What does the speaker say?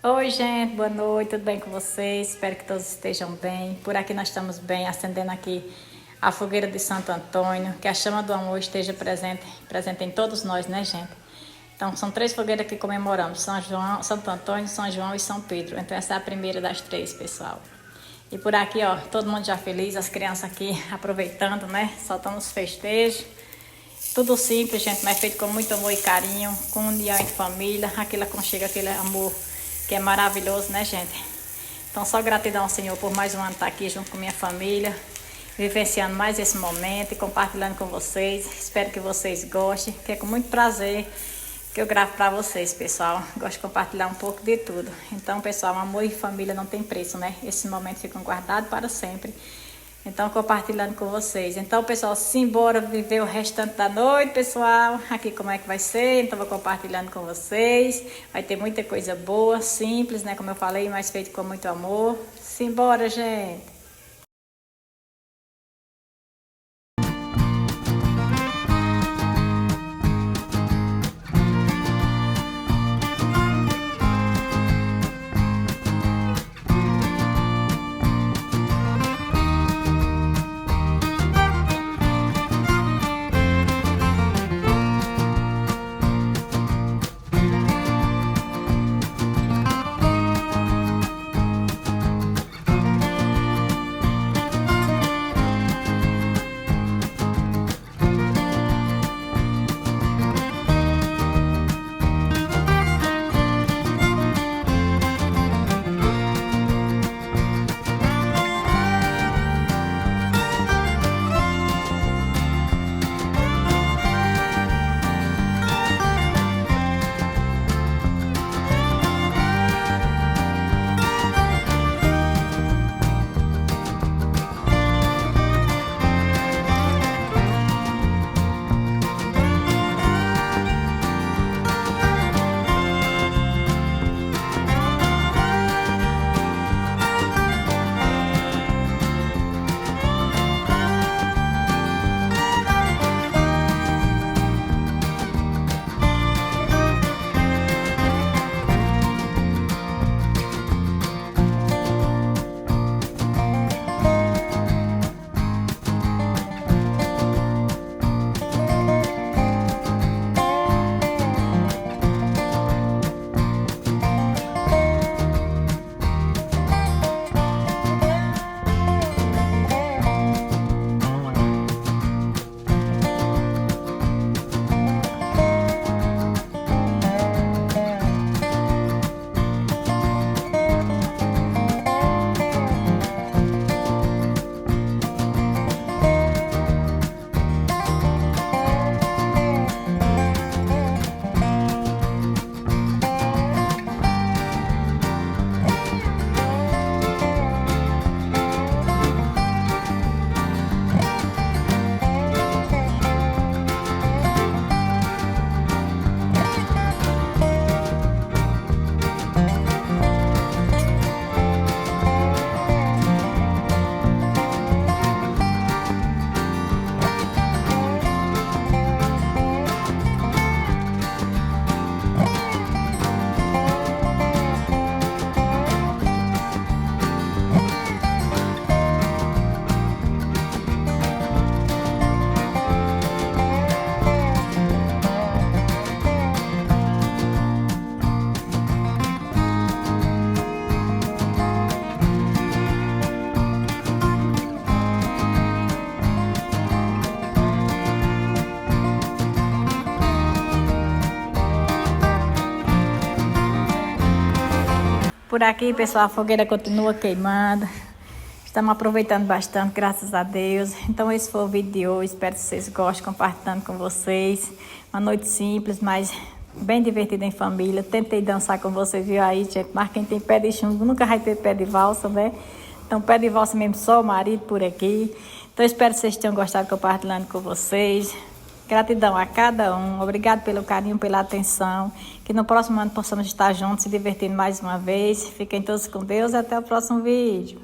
Oi, gente, boa noite, tudo bem com vocês? Espero que todos estejam bem. Por aqui nós estamos bem, acendendo aqui a fogueira de Santo Antônio, que a chama do amor esteja presente em todos nós, né, gente? Então, são 3 fogueiras que comemoramos: São João, Santo Antônio, São João e São Pedro. Então, essa é a primeira das 3, pessoal. E por aqui, ó, todo mundo já feliz, as crianças aqui aproveitando, né? Soltando os festejos. Tudo simples, gente, mas feito com muito amor e carinho, com união de família, aquele aconchego, aquele amor que é maravilhoso, né, gente? Então, só gratidão ao Senhor por mais um ano estar aqui junto com minha família, vivenciando mais esse momento e compartilhando com vocês. Espero que vocês gostem, que é com muito prazer que eu gravo para vocês, pessoal. Gosto de compartilhar um pouco de tudo. Então, pessoal, amor e família não tem preço, né? Esses momentos ficam guardados para sempre. Então, compartilhando com vocês. Então, pessoal, simbora viver o restante da noite, pessoal. Aqui como é que vai ser. Então, vou compartilhando com vocês. Vai ter muita coisa boa, simples, né? Como eu falei, mas feito com muito amor. Simbora, gente. Por aqui, pessoal, a fogueira continua queimando. Estamos aproveitando bastante, graças a Deus. Então, esse foi o vídeo de hoje. Espero que vocês gostem, compartilhando com vocês. Uma noite simples, mas bem divertida em família. Tentei dançar com vocês, viu aí, gente? Mas quem tem pé de chumbo nunca vai ter pé de valsa, né? Então, pé de valsa mesmo, só o marido por aqui. Então, espero que vocês tenham gostado, compartilhando com vocês. Gratidão a cada um. Obrigado pelo carinho, pela atenção. Que no próximo ano possamos estar juntos, se divertindo mais uma vez. Fiquem todos com Deus e até o próximo vídeo.